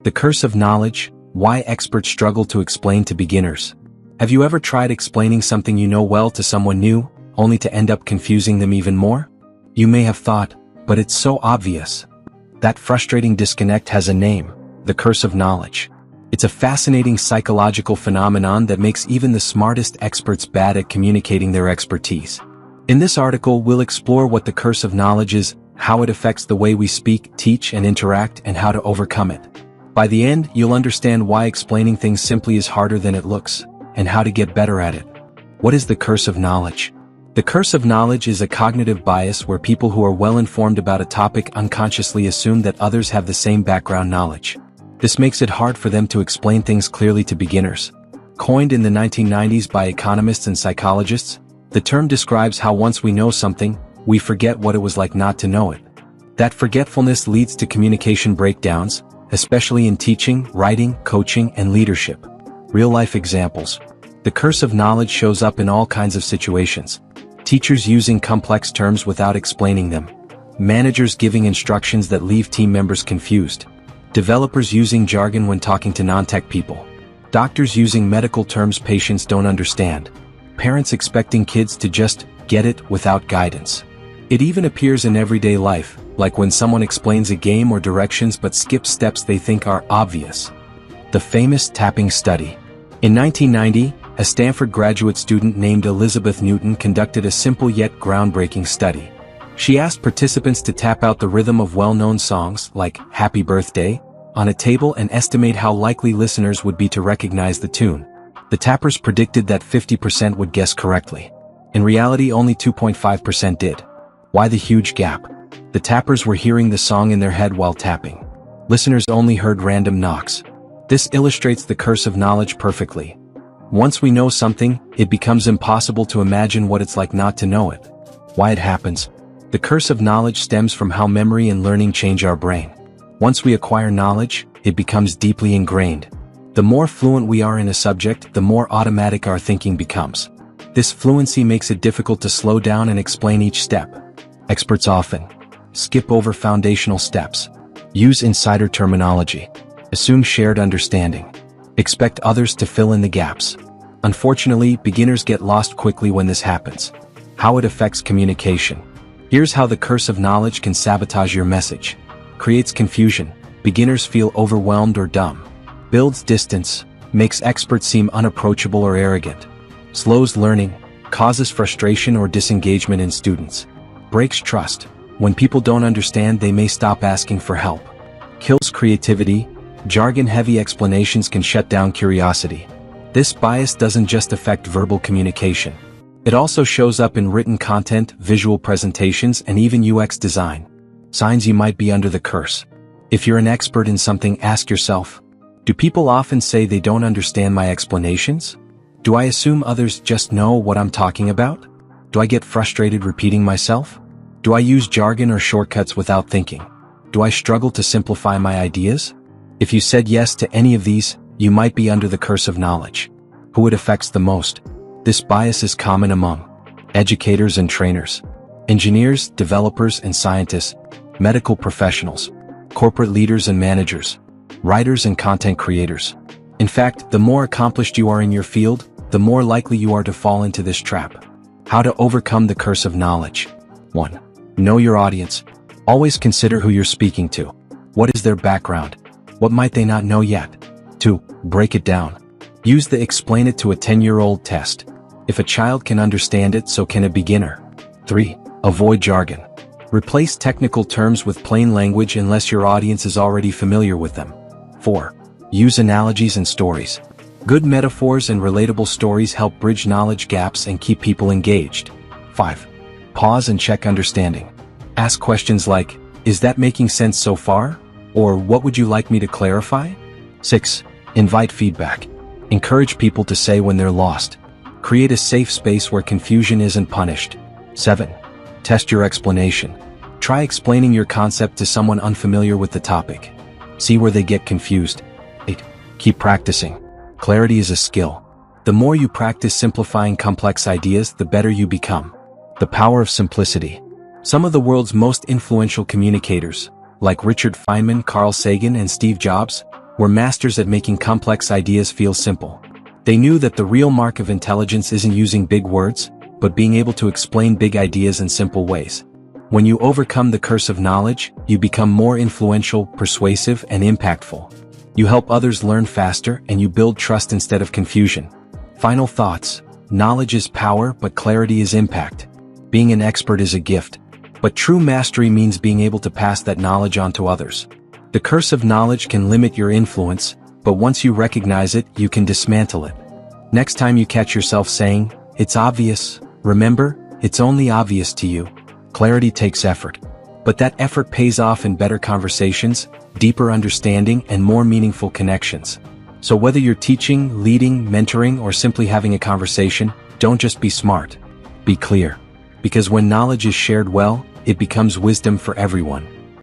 The curse of knowledge, why experts struggle to explain to beginners. Have you ever tried explaining something you know well to someone new, only to end up confusing them even more? You may have thought, but it's so obvious. That frustrating disconnect has a name, the curse of knowledge. It's a fascinating psychological phenomenon that makes even the smartest experts bad at communicating their expertise. In this article, we'll explore what the curse of knowledge is, how it affects the way we speak, teach, and interact, and how to overcome it. By the end, you'll understand why explaining things simply is harder than it looks, and how to get better at it. What is the curse of knowledge? The curse of knowledge is a cognitive bias where people who are well informed about a topic unconsciously assume that others have the same background knowledge. This makes it hard for them to explain things clearly to beginners. Coined in the 1990s by economists and psychologists, the term describes how once we know something, we forget what it was like not to know it. That forgetfulness leads to communication breakdowns, especially in teaching, writing, coaching, and leadership. Real-life examples. The curse of knowledge shows up in all kinds of situations. Teachers using complex terms without explaining them. Managers giving instructions that leave team members confused. Developers using jargon when talking to non-tech people. Doctors using medical terms patients don't understand. Parents expecting kids to just get it without guidance. It even appears in everyday life, like when someone explains a game or directions but skips steps they think are obvious. The famous tapping study. In 1990, a Stanford graduate student named Elizabeth Newton conducted a simple yet groundbreaking study. She asked participants to tap out the rhythm of well-known songs, like Happy Birthday, on a table and estimate how likely listeners would be to recognize the tune. The tappers predicted that 50% would guess correctly. In reality, only 2.5% did. Why the huge gap? The tappers were hearing the song in their head while tapping. Listeners only heard random knocks. This illustrates the curse of knowledge perfectly. Once we know something, it becomes impossible to imagine what it's like not to know it. Why it happens? The curse of knowledge stems from how memory and learning change our brain. Once we acquire knowledge, it becomes deeply ingrained. The more fluent we are in a subject, the more automatic our thinking becomes. This fluency makes it difficult to slow down and explain each step. Experts often skip over foundational steps. Use insider terminology. Assume shared understanding. Expect others to fill in the gaps. Unfortunately, beginners get lost quickly when this happens. How it affects communication. Here's how the curse of knowledge can sabotage your message. Creates confusion. Beginners feel overwhelmed or dumb. Builds distance. Makes experts seem unapproachable or arrogant. Slows learning. Causes frustration or disengagement in students. Breaks trust. When people don't understand, they may stop asking for help. Kills creativity. Jargon-heavy explanations can shut down curiosity. This bias doesn't just affect verbal communication. It also shows up in written content, visual presentations, and even UX design. Signs you might be under the curse. If you're an expert in something, ask yourself, do people often say they don't understand my explanations? Do I assume others just know what I'm talking about? Do I get frustrated repeating myself? Do I use jargon or shortcuts without thinking? Do I struggle to simplify my ideas? If you said yes to any of these, you might be under the curse of knowledge. Who it affects the most? This bias is common among educators and trainers, engineers, developers and scientists, medical professionals, corporate leaders and managers, writers and content creators. In fact, the more accomplished you are in your field, the more likely you are to fall into this trap. How to overcome the curse of knowledge. 1. Know your audience. Always consider who you're speaking to. What is their background? What might they not know yet? 2. Break it down. Use the explain it to a 10-year-old test. If a child can understand it, so can a beginner. 3. Avoid jargon. Replace technical terms with plain language unless your audience is already familiar with them. 4. Use analogies and stories. Good metaphors and relatable stories help bridge knowledge gaps and keep people engaged. 5. Pause and check understanding. Ask questions like, is that making sense so far? Or what would you like me to clarify? 6. Invite feedback. Encourage people to say when they're lost. Create a safe space where confusion isn't punished. 7. Test your explanation. Try explaining your concept to someone unfamiliar with the topic. See where they get confused. 8. Keep practicing. Clarity is a skill. The more you practice simplifying complex ideas, the better you become. The power of simplicity. Some of the world's most influential communicators, like Richard Feynman, Carl Sagan, and Steve Jobs, were masters at making complex ideas feel simple. They knew that the real mark of intelligence isn't using big words, but being able to explain big ideas in simple ways. When you overcome the curse of knowledge, you become more influential, persuasive, and impactful. You help others learn faster and you build trust instead of confusion. Final thoughts. Knowledge is power, but clarity is impact. Being an expert is a gift, but true mastery means being able to pass that knowledge on to others. The curse of knowledge can limit your influence, but once you recognize it, you can dismantle it. Next time you catch yourself saying, "It's obvious," remember, it's only obvious to you. Clarity takes effort, but that effort pays off in better conversations, deeper understanding, and more meaningful connections. So whether you're teaching, leading, mentoring, or simply having a conversation, don't just be smart. Be clear. Because when knowledge is shared well, it becomes wisdom for everyone.